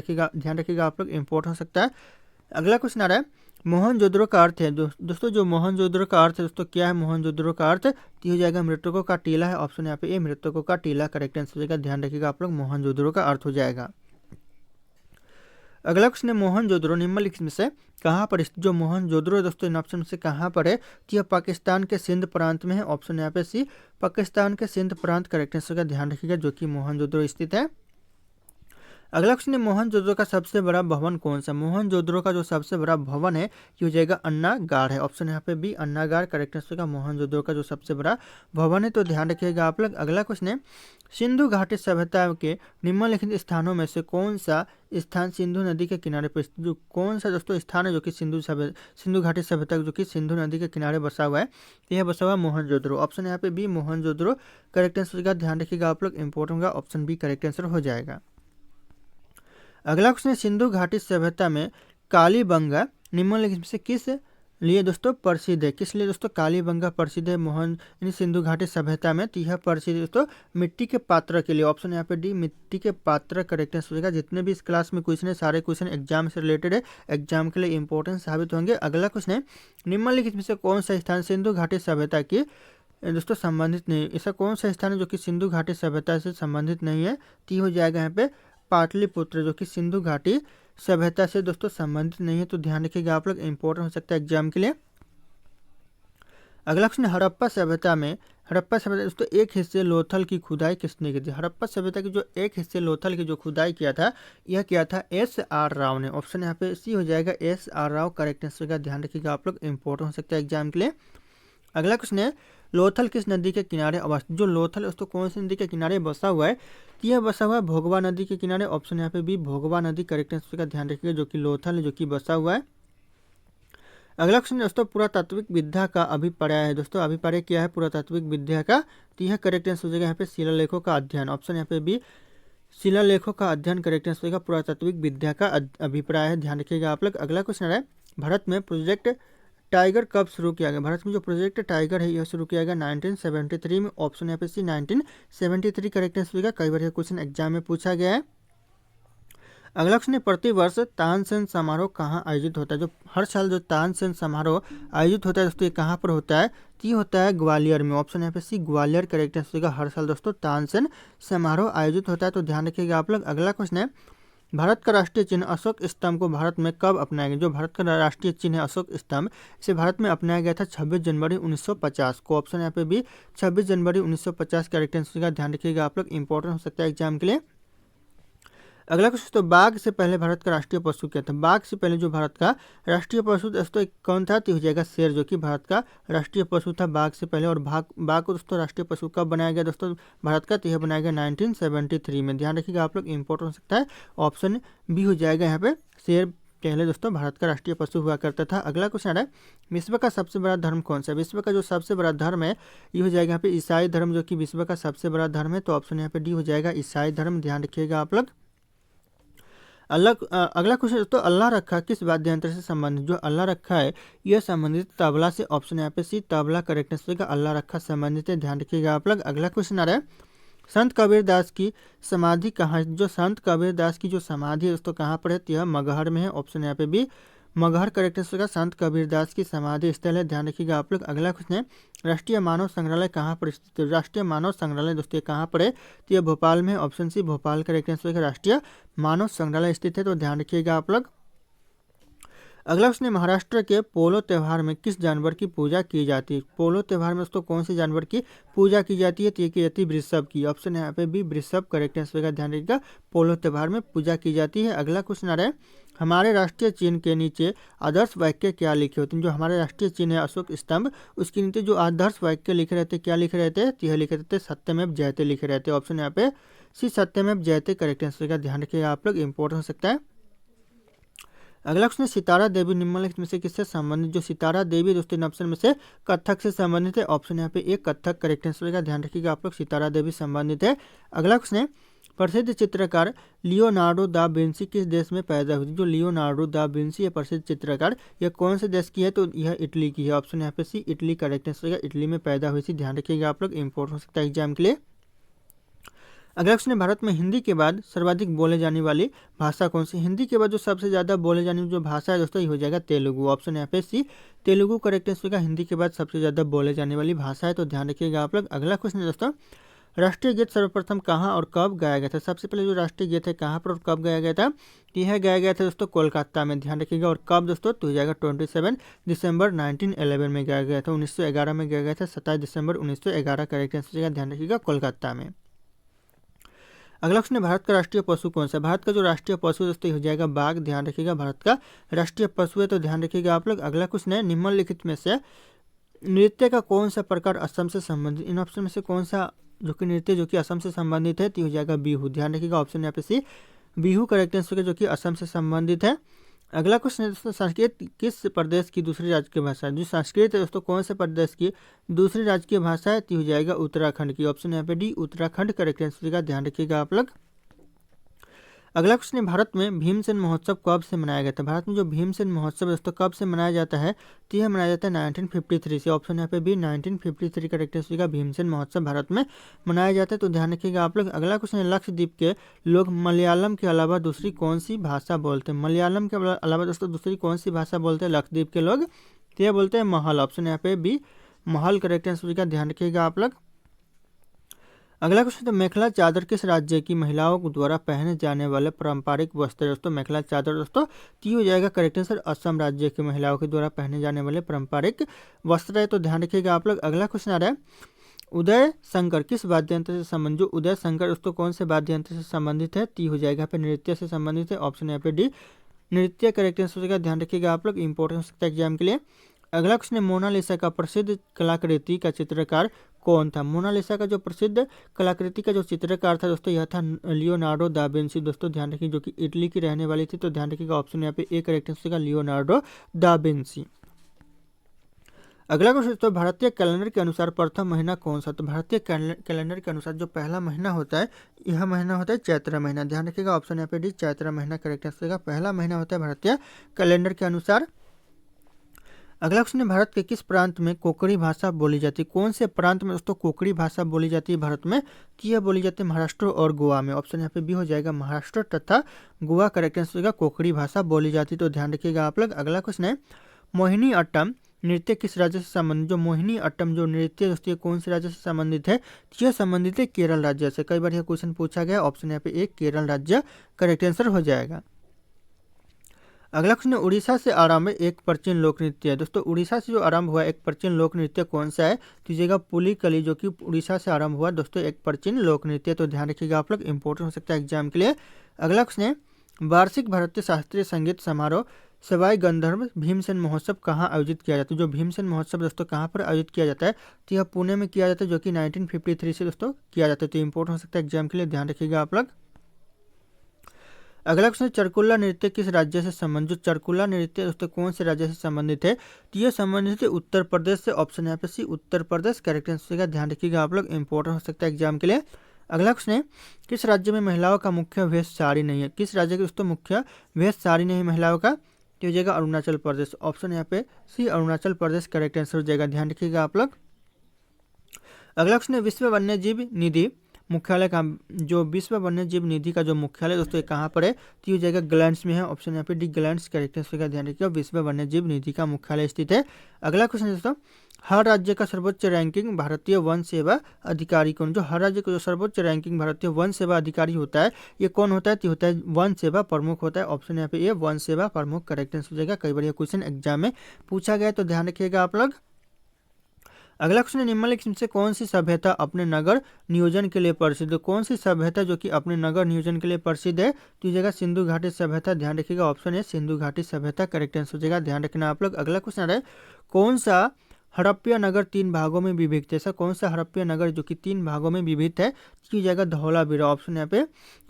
रखिएगा आप लोग, इंपोर्टेंट हो सकता है। अगला क्वेश्चन आ रहा है, मोहनजोदड़ो का अर्थ है दोस्तों, जो मोहनजोदड़ो का अर्थ है दोस्तों क्या है? मोहनजोदड़ो का अर्थ हो जाएगा मृतकों का टीला है। ऑप्शन यहाँ पे ए, मृतकों का टीला करेक्ट आंसर हो जाएगा। ध्यान रखिएगा आप लोग, मोहनजोदड़ो का अर्थ हो जाएगा। अगला क्वेश्चन है, मोहनजोदड़ो निम्नलिखित में से कहाँ पर स्थित? जो मोहनजोदड़ो दोस्तों इन ऑप्शन में से कहाँ पर है? तो यह पाकिस्तान के सिंध प्रांत में है। ऑप्शन यहाँ पे सी, पाकिस्तान के सिंध प्रांत करेक्ट आंसर का। ध्यान रखिएगा, जो कि मोहनजोदड़ो स्थित है। अगला क्वेश्चन है, मोहनजोदड़ो का सबसे बड़ा भवन कौन सा? मोहनजोदड़ो का जो सबसे बड़ा भवन है ये हो जाएगा अन्नागार है। ऑप्शन यहाँ पे बी, अन्नागार करेक्ट आंसर का। मोहनजोदड़ो का जो सबसे बड़ा भवन है, तो ध्यान रखिएगा आप लोग। अगला क्वेश्चन है, सिंधु घाटी सभ्यता के निम्नलिखित स्थानों में से कौन सा स्थान सिंधु नदी के किनारे पर जो कौन सा दोस्तों स्थान है जो कि सिंधु घाटी सभ्यता जो कि सिंधु नदी के किनारे बसा हुआ है? यह बसा हुआ मोहनजोदड़ो। ऑप्शन यहाँ पे बी, मोहनजोदड़ो करेक्ट आंसर का। ध्यान रखिएगा आप लोग, इंपोर्टेंट होगा, ऑप्शन बी करेक्ट आंसर हो जाएगा। अगला क्वेश्चन है, सिंधु घाटी सभ्यता में कालीबंगा निम्नलिखित में से किस लिए दोस्तों प्रसिद्ध है? किस लिए दोस्तों कालीबंगा प्रसिद्ध है यानी सिंधु घाटी सभ्यता में? तो यह प्रसिद्ध दोस्तों मिट्टी के पात्र के लिए। ऑप्शन यहाँ पे डी, मिट्टी के पात्र करेक्ट आंसर होगा। जितने भी इस क्लास में क्वेश्चन है सारे क्वेश्चन एग्जाम से रिलेटेड है, एग्जाम के लिए इंपॉर्टेंट साबित होंगे। अगला क्वेश्चन है, निम्नलिखित में से कौन सा स्थान सिंधु घाटी सभ्यता की दोस्तों संबंधित नहीं? ऐसा कौन सा स्थान है जो कि सिंधु घाटी सभ्यता से संबंधित नहीं है? तो हो जाएगा यहाँ पे पाटलिपुत्र, जो कि सिंधु घाटी सभ्यता से दोस्तों संबंधित नहीं है। तो ध्यान रखिएगा आप लोग, इंपॉर्टेंट हो सकता है एग्जाम के लिए। अगला क्वेश्चन, हड़प्पा सभ्यता दोस्तों एक हिस्से लोथल की खुदाई किसने की थी? हड़प्पा सभ्यता की जो एक हिस्से लोथल की जो खुदाई किया था, यह किया था S.R. राव ने। ऑप्शन यहाँ पे सी हो जाएगा, S.R. राव करेक्ट आंसर का। ध्यान रखिएगा आप लोग, इंपॉर्टेंट हो सकता है एग्जाम के लिए। अगला क्वेश्चन है, लोथल किस नदी के किनारे अवस्थित? जो लोथल है दोस्तों कौन सी नदी के किनारे बसा हुआ है? यह बसा हुआ है भोगवा नदी के किनारे। ऑप्शन यहाँ पे बी, भोगवा नदी करेक्ट आंसर का। ध्यान रखिएगा, जो कि लोथल है जो कि बसा हुआ है। अगला क्वेश्चन दोस्तों, पुरातात्विक विद्या का अभिप्राय है दोस्तों। अभिप्राय क्या है पुरातात्विक विद्या का? तो यह करेक्ट आंसर हो जाएगा यहाँ पे शिलालेखों का अध्ययन। ऑप्शन यहाँ पे बी, शिलालेखों का अध्ययन करेक्ट आंसर होगा। पुरातात्विक विद्या का अभिप्राय है। ध्यान रखिएगा आप लोग। अगला क्वेश्चन है, भारत में प्रोजेक्ट टाइगर कब शुरू किया गया? भारत में जो प्रोजेक्ट टाइगर है यह शुरू किया गया 1973 में। ऑप्शन यहाँ पे सी, 1973 करेक्ट आंसर होगा। कई बार यह क्वेश्चन एग्जाम में पूछा गया है। अगला क्वेश्चन है, प्रतिवर्ष तानसेन समारोह कहाँ आयोजित होता है? जो हर साल जो तानसेन समारोह आयोजित होता है दोस्तों ये कहाँ पर होता है? तो ये होता है ग्वालियर में। ऑप्शन यहाँ पे सी, ग्वालियर करेक्ट आंसर होगा। हर साल दोस्तों तानसेन समारोह आयोजित होता है। तो ध्यान रखिएगा आप लोग। अगला क्वेश्चन है, भारत का राष्ट्रीय चिन्ह अशोक स्तंभ को भारत में कब अपनाया गया? जो भारत का राष्ट्रीय चिन्ह है अशोक स्तंभ, इसे भारत में अपनाया गया था 26 जनवरी 1950 को। ऑप्शन यहाँ पे भी 26 जनवरी 1950 करेक्ट आंसर का। ध्यान रखिएगा आप लोग, इंपॉर्टेंट हो सकता है एग्जाम के लिए। अगला क्वेश्चन, तो बाघ से पहले भारत का राष्ट्रीय पशु क्या था? बाघ से पहले जो भारत का राष्ट्रीय पशु दोस्तों कौन था? तो हो जाएगा शेर, जो कि भारत का राष्ट्रीय पशु था बाघ से पहले। और बाघ को दोस्तों राष्ट्रीय पशु कब बनाया गया दोस्तों भारत का? तो यह बनाया गया 1973 में। ध्यान रखिएगा आप लोग, इंपॉर्टेंट हो सकता है। ऑप्शन बी हो जाएगा यहाँ पे, शेर पहले दोस्तों भारत का राष्ट्रीय पशु हुआ करता था। अगला क्वेश्चन है, विश्व का सबसे बड़ा धर्म कौन सा है? विश्व का जो सबसे बड़ा धर्म है ये हो जाएगा यहाँ पे ईसाई धर्म, जो कि विश्व का सबसे बड़ा धर्म है। तो ऑप्शन यहाँ पे डी हो जाएगा, ईसाई धर्म। ध्यान रखिएगा आप लोग। अगला क्वेश्चन दोस्तों, अल्लाह रखा किस वाद्य यंत्र से संबंधित? जो अल्लाह रखा है यह संबंधित तबला से। ऑप्शन यहाँ पे सी, तबला करेक्ट आंसर का। अल्लाह रखा संबंधित है। ध्यान रखिएगा आप लोग। अगला क्वेश्चन आ रहा है, संत कबीरदास की समाधि कहाँ है? जो संत कबीरदास की जो समाधि है दोस्तों कहाँ पर है? तो यह मगहर में है। ऑप्शन यहाँ पे भी मगहर करेक्ट आंसर का। संत कबीरदास की समाधि स्थल है। ध्यान रखिएगा आप लोग। अगला क्वेश्चन है, राष्ट्रीय मानव संग्रहालय कहाँ पर स्थित है? राष्ट्रीय मानव संग्रहालय दोस्तों कहाँ पर है? तो यह भोपाल में। Option C, Bhopal correct answer का। राष्ट्रीय मानव संग्रहालय स्थित है। तो ध्यान रखिएगा आप लोग। अगला क्वेश्चन है, महाराष्ट्र के पोलो त्यौहार में किस जानवर की पूजा की जाती है? पोलो त्यौहार में दोस्तों कौन से जानवर की पूजा की जाती है? तो ये की जाती है वृषभ की। ऑप्शन यहाँ पे भी वृषभ करेक्ट आंसर का। ध्यान रखिएगा, पोलो त्यौहार में पूजा की जाती है। अगला क्वेश्चन आ रहा है, हमारे राष्ट्रीय चिन्ह के नीचे आदर्श वाक्य क्या लिखे होते हैं? जो हमारे राष्ट्रीय चिन्ह है अशोक स्तंभ, उसके नीचे जो आदर्श वाक्य लिखे रहते हैं क्या लिखे रहते हैं? तो यह लिखे रहते हैं सत्यमेव जयते लिखे रहते हैं। ऑप्शन यहाँ पे सी, सत्यमेव जयते करेक्ट आंसर का। ध्यान रखिएगा आप लोग, इंपॉर्टेंट हो सकता है। अगला क्वेश्चन है सितारा देवी निम्नलिखित में से किससे संबंधित। जो सितारा देवी दोस्तों इन ऑप्शन में से कथक से संबंधित है। ऑप्शन यहाँ पे एक कथक करेक्ट आंसर का ध्यान रखिएगा आप लोग, सितारा देवी संबंधित है। अगला क्वेश्चन है प्रसिद्ध चित्रकार लियोनार्डो दा विंसी किस देश में पैदा हुई। जो लियोनार्डो दा विंसी है प्रसिद्ध चित्रकार, यह कौन से देश की है, तो यह इटली की है। ऑप्शन यहाँ पे सी इटली करेक्ट आंसर का, इटली में पैदा हुई थी। ध्यान रखिएगा आप लोग, इंपॉर्टेंट हो सकता है एग्जाम के लिए। अगला क्वेश्चन है भारत में हिंदी के बाद सर्वाधिक बोले जाने वाली भाषा कौन सी। हिंदी के बाद जो सबसे ज़्यादा बोले जाने वाली जो भाषा है दोस्तों ये हो जाएगा तेलुगु। ऑप्शन यहाँ पे सी तेलुगु करेक्ट आंसर का, हिंदी के बाद सबसे ज़्यादा बोले जाने वाली भाषा है, तो ध्यान रखिएगा आप लोग। अगला क्वेश्चन है दोस्तों राष्ट्रीय गीत सर्वप्रथम कहाँ और कब गाया गया था। सबसे पहले जो राष्ट्रीय गीत है कहाँ पर और कब गाया गया था, यह गाया गया था दोस्तों कोलकाता में। ध्यान रखिएगा। और कब दोस्तों, तो हो जाएगा 27 दिसंबर 1911 में गाया गया था। 1911 में गाया गया था, 27 दिसंबर 1911 करेक्ट आंसर का, ध्यान रखिएगा कोलकाता में। अगला क्वेश्चन है भारत का राष्ट्रीय पशु कौन सा है। भारत का जो राष्ट्रीय पशु दोस्तों हो जाएगा बाघ। ध्यान रखिएगा, भारत का राष्ट्रीय पशु है, तो ध्यान रखिएगा आप लोग। अगला क्वेश्चन है निम्नलिखित में से नृत्य का कौन सा प्रकार असम से संबंधित। इन ऑप्शन में से कौन सा जो कि नृत्य जो कि असम से संबंधित है, तो हो जाएगा बिहू। ध्यान रखिएगा, ऑप्शन यहाँ पे सी बिहू करेक्ट आंसर जो कि असम से संबंधित है। अगला क्वेश्चन है दोस्तों संस्कृत किस प्रदेश की दूसरी राज्य की भाषा है। जो संस्कृत है दोस्तों कौन से प्रदेश की दूसरी राज्य की भाषा है, तो हो जाएगा उत्तराखंड की। ऑप्शन यहाँ पे डी उत्तराखंड करेक्ट आंसर का, ध्यान रखिएगा आप लोग। अगला क्वेश्चन है भारत में भीमसेन महोत्सव कब से मनाया गया था। भारत में जो भीमसेन महोत्सव दोस्तों कब से मनाया जाता है, तो यह मनाया जाता है 1953 से। ऑप्शन यहाँ पे भी 1953 करेक्ट आंसर का, भीमसेन महोत्सव भारत में मनाया जाता है, तो ध्यान रखिएगा आप लोग। अगला क्वेश्चन है लक्षद्वीप के लोग मलयालम के अलावा दूसरी कौन सी भाषा बोलते हैं। मलयालम के अलावा दोस्तों दूसरी कौन सी भाषा बोलते हैं लक्षद्वीप के लोग, तो यह बोलते हैं महल। ऑप्शन यहाँ पे भी महल करेक्ट आंसर का, ध्यान रखिएगा आप लोग। अगला क्वेश्चन तो मेखला चादर किस राज्य की महिलाओं द्वारा पहने जाने वाले पारंपरिक वस्त्र है दोस्तों। मेखला चादर दोस्तों ती हो जाएगा करेक्ट आंसर, असम राज्य की महिलाओं के द्वारा पहने जाने वाले पारंपरिक वस्त्र है, तो ध्यान रखिएगा आप लोग। अगला क्वेश्चन आ रहा है उदय शंकर किस वाद्य यंत्र से संबंधित। जो उदय शंकर दोस्तों कौन से वाद्य यंत्र से संबंधित है, ती हो जाएगा पे नृत्य से संबंधित है। ऑप्शन यहाँ पे डी नृत्य करेक्ट आंसर का, ध्यान रखिएगा आप लोग, इंपॉर्टेंट हो सकता है एग्जाम के लिए। अगला क्वेश्चन है मोनालिसा का प्रसिद्ध कलाकृति का चित्रकार कौन था। मोनालिसा का जो प्रसिद्ध कलाकृति का जो चित्रकार था दोस्तों यह था लियोनार्डो दा विंसी। दोस्तों ध्यान रखिए जो कि इटली की रहने वाली थी, तो ध्यान रखिएगा ऑप्शन यहाँ पे ए करेक्ट आंसर का, लियोनार्डो दा विंसी। अगला क्वेश्चन तो भारतीय कैलेंडर के अनुसार प्रथम महीना कौन सा। तो भारतीय कैलेंडर के अनुसार जो पहला महीना होता है यह महीना होता है चैत्र महीना। ध्यान रखिएगा ऑप्शन यहाँ पे डी चैत्र महीना करेक्ट आंसर का, पहला महीना होता है भारतीय कैलेंडर के अनुसार। अगला क्वेश्चन है भारत के किस प्रांत में कोंकणी भाषा बोली जाती है। कौन से प्रांत में दोस्तों कोंकणी भाषा बोली जाती है भारत में, तो यह बोली जाती है महाराष्ट्र और गोवा में। ऑप्शन यहाँ पे बी हो जाएगा, महाराष्ट्र तथा गोवा करेक्ट आंसर का, कोंकणी भाषा बोली जाती है, तो ध्यान रखिएगा आप लोग। अगला क्वेश्चन है मोहिनी अट्टम नृत्य किस राज्य से संबंधित। जो मोहिनी अट्टम जो नृत्य दोस्तों कौन से राज्य से संबंधित है, तो यह संबंधित है केरल राज्य से। कई बार यह क्वेश्चन पूछा गया, ऑप्शन यहाँ पे एक केरल राज्य करेक्ट आंसर हो जाएगा। अगला क्वेश्चन है उड़ीसा से आरंभ एक प्राचीन लोक नृत्य है। दोस्तों उड़ीसा से जो आरंभ हुआ एक प्राचीन लोक नृत्य कौन सा है, दीजिएगा पुलिकली, जो कि उड़ीसा से आरंभ हुआ दोस्तों एक प्राचीन लोक नृत्य, तो ध्यान रखिएगा आप लोग, इंपॉर्टेंट हो सकता है एग्जाम के लिए। अगला क्वेश्चन है वार्षिक भारतीय शास्त्रीय संगीत समारोह सवाई गंधर्व भीमसेन महोत्सव कहाँ आयोजित किया जाता है। जो भीमसेन महोत्सव दोस्तों कहाँ पर आयोजित किया जाता है, तो यह पुणे में किया जाता है, जो कि 1953 से दोस्तों किया जाता है, तो इंपॉर्टेंट हो सकता है एग्जाम के लिए, ध्यान रखिएगा आप लोग। अगला क्वेश्चन चरकुल्ला नृत्य किस राज्य से संबंधित। जो चरकुल्ला नृत्य दोस्तों कौन से राज्य से संबंधित है, तो ये संबंधित है उत्तर प्रदेश से। ऑप्शन यहाँ पे सी उत्तर प्रदेश करेक्ट आंसर का, ध्यान रखिएगा आप लोग, इंपॉर्टेंट हो सकता है एग्जाम के लिए। अगला क्वेश्चन है किस राज्य में महिलाओं का मुख्य वेश साड़ी नहीं है। किस राज्य के दोस्तों मुख्य वेश साड़ी नहीं है महिलाओं का, तो हो जाएगा अरुणाचल प्रदेश। ऑप्शन यहाँ पे सी अरुणाचल प्रदेश करेक्ट आंसर हो जाएगा, ध्यान रखिएगा आप लोग। अगला क्वेश्चन है विश्व वन्यजीव निधि मुख्यालय का, जो विश्व वन्यजीव निधि का जो मुख्यालय दोस्तों ये कहाँ पर है, तो ये जगह ग्लैंड्स में है। ऑप्शन यहाँ पे डी ग्लैंड्स करेक्ट आंसर का, ध्यान रखिएगा, विश्व वन्यजीव निधि का मुख्यालय स्थित है। अगला क्वेश्चन दोस्तों हर राज्य का सर्वोच्च रैंकिंग भारतीय वन सेवा अधिकारी कौन। जो हर राज्य का जो सर्वोच्च रैंकिंग भारतीय वन सेवा अधिकारी होता है ये कौन होता है, तो होता है वन सेवा प्रमुख होता है। ऑप्शन यहाँ पे ये वन सेवा प्रमुख करेक्ट आंसर हो जाएगा। कई बार ये क्वेश्चन एग्जाम में पूछा गया, तो ध्यान रखिएगा आप लोग। अगला क्वेश्चन निम्नलिखित से कौन सी सभ्यता अपने नगर नियोजन के लिए प्रसिद्ध। कौन सी सभ्यता जो कि अपने नगर नियोजन के लिए प्रसिद्ध है, तो ये जगह सिंधु घाटी सभ्यता, ध्यान रखिएगा ऑप्शन है सिंधु घाटी सभ्यता करेक्ट आंसर हो जाएगा, ध्यान रखना आप लोग। अगला क्वेश्चन है कौन सा हड़प्पा नगर 3 भागों में विभक्त है। ऐसा कौन सा हड़प्पा नगर जो कि 3 भागों में विभक्त है? की जाएगा धौलावीरा। ऑप्शन यहाँ पे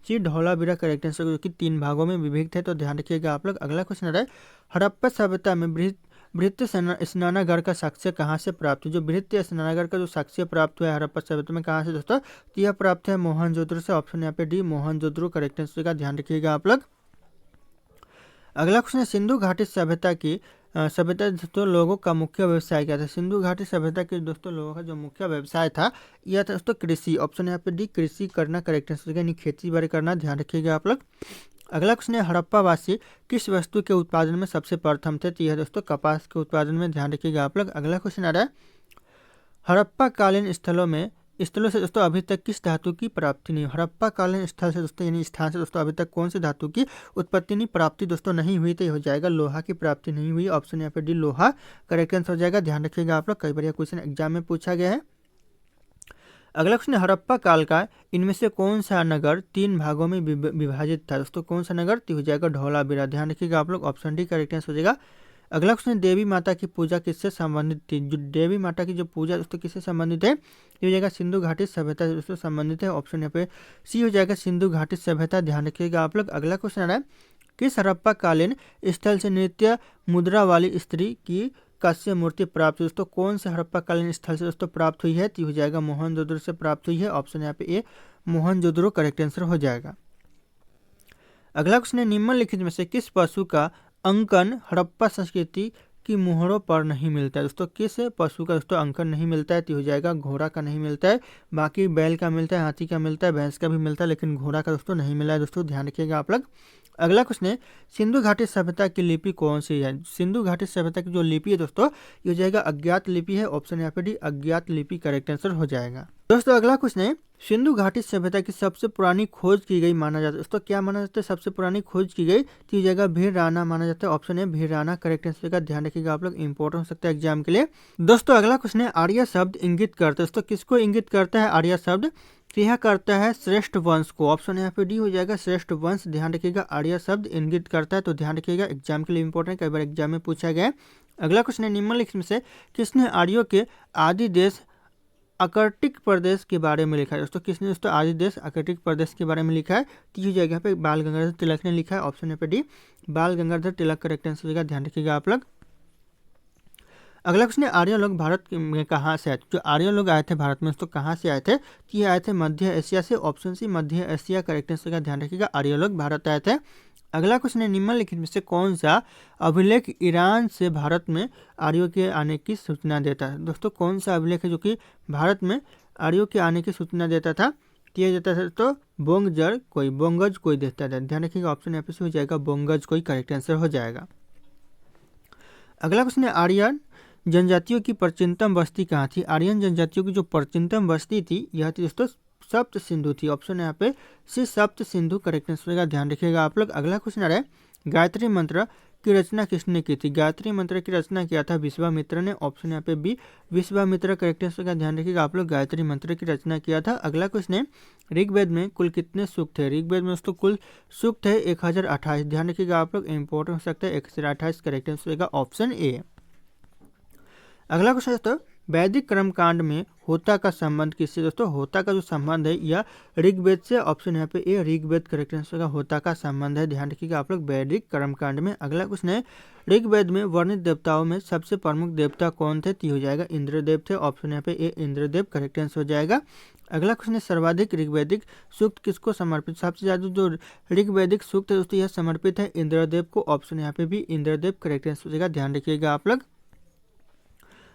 सी धौलावीरा करेक्ट आंसर, जो कि 3 भागों में विभक्त है। तो ध्यान रखिएगा आप लोग। अगला क्वेश्चन आ रहा है, हड़प्पा सभ्यता में बृहत स्नानागार का साक्ष्य कहाँ से प्राप्त है? जो बृहत स्नानागार का जो साक्ष्य प्राप्त हुआ है हड़प्पा सभ्यता में, कहाँ से दोस्तों? तो यह प्राप्त है मोहनजोदड़ो से। ऑप्शन यहाँ पे डी मोहनजोदड़ो करेक्ट आंसर का ध्यान रखिएगा आप लोग। अगला क्वेश्चन है, सिंधु घाटी सभ्यता की सभ्यता दोस्तों लोगों का मुख्य व्यवसाय क्या था? सिंधु घाटी सभ्यता के दोस्तों लोगों का जो मुख्य व्यवसाय था यह था दोस्तों कृषि। ऑप्शन यहाँ पे डी कृषि करना करेक्ट आंसर, यानी खेती बाड़ी करना। ध्यान रखिएगा आप लोग। अगला क्वेश्चन है, हड़प्पा वासी किस वस्तु के उत्पादन में सबसे प्रथम थे? तो यह दोस्तों कपास के उत्पादन में। ध्यान रखिएगा आप लोग। अगला क्वेश्चन आ रहा है, हड़प्पा कालीन स्थलों से दोस्तों अभी तक किस धातु की प्राप्ति नहीं? हड़प्पा कालीन स्थल से दोस्तों यानी स्थान से दोस्तों अभी तक कौन सी धातु की उत्पत्ति नहीं प्राप्ति दोस्तों नहीं हुई? तो ये हो जाएगा लोहा की प्राप्ति नहीं हुई। ऑप्शन यहाँ पे डी लोहा करेक्ट आंसर हो जाएगा। ध्यान रखिएगा आप लोग, कई बार यह क्वेश्चन एग्जाम में पूछा गया है। अगला क्वेश्चन, हड़प्पा काल का इनमें से कौन सा नगर 3 भागों में विभाजित था? दोस्तों कौन सा नगर? तो हो जाएगा धौलावीरा। ध्यान रखिएगा आप लोग, ऑप्शन डी करेक्ट आंसर हो जाएगा। अगला क्वेश्चन, देवी माता की पूजा किससे संबंधित थी? जो देवी माता की जो पूजा दोस्तों किससे संबंधित है? ये हो जाएगा सिंधु घाटी सभ्यता से दोस्तों संबंधित है। ऑप्शन यहाँ पे सी हो जाएगा सिंधु घाटी सभ्यता। ध्यान रखिएगा आप लोग। अगला क्वेश्चन आ रहा है, किस हड़प्पा कालीन स्थल से नृत्य मुद्रा वाली स्त्री की कांस्य मूर्ति प्राप्त? दोस्तों कौन से हड़प्पा कालीन स्थल से दोस्तों प्राप्त हुई है? तो हो जाएगा मोहनजोदड़ो से प्राप्त हुई है। ऑप्शन यहाँ पे ए मोहनजोदड़ो करेक्ट आंसर हो जाएगा। अगला क्वेश्चन है, निम्नलिखित में से किस पशु का अंकन हड़प्पा संस्कृति की मोहरों पर नहीं मिलता है? दोस्तों किस पशु का दोस्तों अंकन नहीं मिलता है? तो हो जाएगा घोड़ा का नहीं मिलता है। बाकी बैल का मिलता है, हाथी का मिलता है, भैंस का भी मिलता है, लेकिन घोड़ा का दोस्तों नहीं मिला है। दोस्तों ध्यान रखिएगा आप लोग। अगला क्वेश्चन है, सिंधु घाटी सभ्यता की लिपि कौन सी है? सिंधु घाटी सभ्यता की जो लिपि है दोस्तों ये हो जाएगा अज्ञात लिपि है। ऑप्शन यहाँ पे डी अज्ञात लिपि करेक्ट आंसर हो जाएगा। दोस्तों अगला क्वेश्चन है, सिंधु घाटी सभ्यता की सबसे पुरानी खोज की गई माना जाता है? दोस्तों क्या माना जाता है सबसे पुरानी खोज की गई? तो ये जगह भीड़राना माना जाता है। ऑप्शन है भीड़राना करेक्ट आंसर का। ध्यान रखिएगा आप लोग, इंपॉर्टेंट हो सकता है एग्जाम के लिए। दोस्तों अगला क्वेश्चन है, आर्य शब्द इंगित करता है? दोस्तों किसको इंगित करता है आर्य शब्द? तो यह करता है श्रेष्ठ वंश को। ऑप्शन यहाँ पे डी हो जाएगा श्रेष्ठ वंश। ध्यान रखिएगा, आर्य शब्द इंगित करता है। तो ध्यान रखिएगा, एग्जाम के लिए इंपॉर्टेंट, कई बार एग्जाम में पूछा गया है। अगला क्वेश्चन है, निम्नलिखित में से किसने आर्यों के आदि देश आर्कटिक प्रदेश के बारे में लिखा है? दोस्तों किसने दोस्तों आदि देश आर्कटिक प्रदेश के बारे में लिखा है? तो ये जगह पे बाल गंगाधर तिलक ने लिखा है। ऑप्शन यहाँ पे डी बाल गंगाधर तिलक करेक्ट आंसर होगा। ध्यान रखिएगा आप लोग। अगला क्वेश्चन है, आर्य लोग भारत में कहाँ से आए थे? जो आर्य लोग आए थे भारत में तो कहाँ से आए थे? तो ये आए थे मध्य एशिया से। ऑप्शन सी मध्य एशिया करेक्ट आंसर का। ध्यान रखिएगा, आर्य लोग भारत आए थे। अगला क्वेश्चन है, निम्नलिखित में से कौन सा अभिलेख ईरान से भारत में आर्यों के आने की सूचना देता है? दोस्तों कौन सा अभिलेख है जो कि भारत में आर्यों के आने की सूचना देता था? ये देता था तो बोंगज कोई देता था। ध्यान रखिएगा, ऑप्शन यहाँ पे से हो जाएगा बोंगज कोई करेक्ट आंसर हो जाएगा। अगला क्वेश्चन है, आर्यन जनजातियों की प्राचीनतम बस्ती कहाँ थी? आर्यन जनजातियों की जो प्राचीनतम बस्ती थी यह थी दोस्तों सप्त सिंधु थी। ऑप्शन यहाँ पे सी सप्त सिंधु करेक्ट आंसर का। ध्यान रखिएगा आप लोग। अगला क्वेश्चन आ रहा है, गायत्री मंत्र की रचना किसने की थी? गायत्री मंत्र की रचना किया था विश्वामित्र ने। ऑप्शन यहाँ पे बी विश्वामित्र करेक्ट आंसर का। ध्यान रखिएगा आप लोग, गायत्री मंत्र की रचना किया था। अगला क्वेश्चन है, ऋग्वेद में कुल कितने सूक्त है? ऋग्वेद में दोस्तों कुल सूक्त है 1028। ध्यान रखिएगा आप लोग, इंपॉर्टेंट हो सकता है 1028 करेक्ट आंसर होगा ऑप्शन ए। अगला क्वेश्चन दोस्तों, वैदिक कर्मकांड में होता का संबंध किससे? दोस्तों होता का जो संबंध है यह ऋग्वेद से। ऑप्शन यहाँ पे ए ऋग्वेद करेक्ट आंसर का होता का संबंध है। ध्यान रखिएगा आप लोग, वैदिक कर्मकांड में। अगला क्वेश्चन है, ऋग्वेद में वर्णित देवताओं में सबसे प्रमुख देवता कौन थे? तो हो जाएगा इंद्रदेव थे। ऑप्शन यहाँ पे ए इंद्रदेव करेक्ट आंसर हो जाएगा। अगला क्वेश्चन है, सर्वाधिक ऋग्वेदिक सूक्त किसको समर्पित? सबसे ज्यादा जो ऋग्वेदिक सूक्त है दोस्तों यह समर्पित है इंद्रदेव को। ऑप्शन यहाँ पे भी इंद्रदेव करेक्ट आंसर हो जाएगा। ध्यान रखिएगा आप लोग।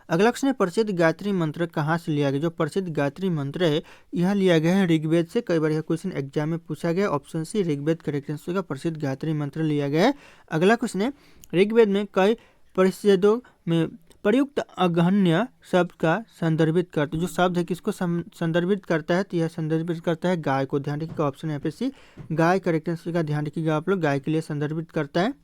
अगला क्वेश्चन है, प्रसिद्ध गायत्री मंत्र कहाँ से लिया गया? जो प्रसिद्ध गायत्री मंत्र है यह लिया गया है ऋग्वेद से। कई बार यह क्वेश्चन एग्जाम में पूछा गया। Option C Rigveda correct answer का। प्रसिद्ध गायत्री मंत्र लिया गया है। अगला क्वेश्चन है, ऋग्वेद में कई परिच्छेदों में प्रयुक्त अगहन्य शब्द का संदर्भित करता है? जो शब्द है किसको संदर्भित करता है? तो यह संदर्भित करता है गाय को। ध्यान रखिएगा, ऑप्शन यहाँ पे सी गाय करेक्ट आंसर का। ध्यान रखिएगा आप लोग, गाय के लिए संदर्भित करता है।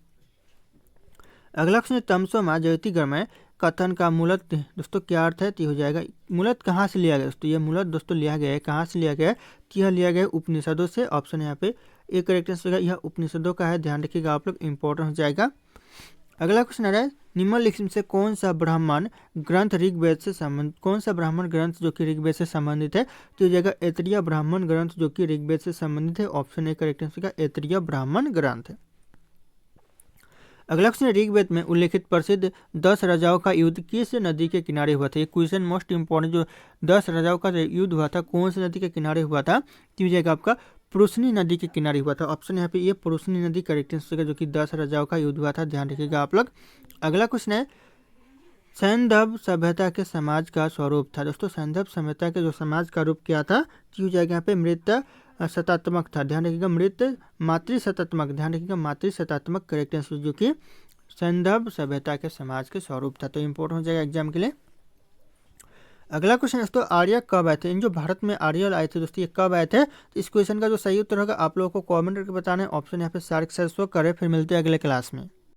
अगला क्वेश्चन है, तमसो माँ जयति गर्मय कथन का मूलत दोस्तों क्या अर्थ है? तो हो जाएगा मूलत कहाँ से लिया गया? दोस्तों ये मूलत दोस्तों लिया गया है कहाँ से लिया गया है? तो यह लिया गया है उपनिषदों से। ऑप्शन यहाँ पे ए करेक्ट आंसर यह उपनिषदों का है। ध्यान रखिएगा आप लोग, इंपॉर्टेंट हो जाएगा। अगला क्वेश्चन आ रहा है निम्नलिखित में से कौन सा ब्राह्मण ग्रंथ ऋग्वेद से संबंधित, कौन सा ब्राह्मण ग्रंथ जो कि ऋग्वेद से संबंधित है, तो ये जगह ऐतरेय ब्राह्मण ग्रंथ जो कि ऋग्वेद से संबंधित है। ऑप्शन ए करेक्ट आंसर का ऐतरेय ब्राह्मण ग्रंथ है। अगला क्वेश्चन ऋग्वेद में उल्लेखित प्रसिद्ध 10 राजाओं का युद्ध किस नदी के किनारे हुआ था। ये क्वेश्चन मोस्ट इंपॉर्टेंट, जो 10 राजाओं का युद्ध हुआ था कौन सी नदी के किनारे हुआ था, तो ये जगह आपका पुरुषनी नदी के किनारे हुआ था। ऑप्शन यहाँ पे ये पुरुषनी नदी करेक्ट आंसर का, जो कि 10 राजाओं का युद्ध हुआ था, ध्यान रखिएगा आप लोग। अगला क्वेश्चन है सैंधव सभ्यता के समाज का स्वरूप था। दोस्तों सैंधव सभ्यता के जो समाज का रूप क्या था, तो ये जगह यहाँ पे मृत सतात्मक था, ध्यान रखिएगा, मृत मातृसत्तात्मक, ध्यान रखिएगा मातृसत्तात्मक करेक्ट आंसर जो कि सैंधव सभ्यता के समाज के स्वरूप था। तो इंपॉर्टेंट हो जाएगा एग्जाम के लिए। अगला क्वेश्चन दोस्तों आर्य कब आए थे, इन जो भारत में आर्य आए थे दोस्तों ये कब आए थे, तो इस क्वेश्चन का जो सही उत्तर होगा आप लोगों को कमेंट करके बताना है। ऑप्शन यहाँ पे सारे शो करे। फिर मिलते हैं अगले क्लास में।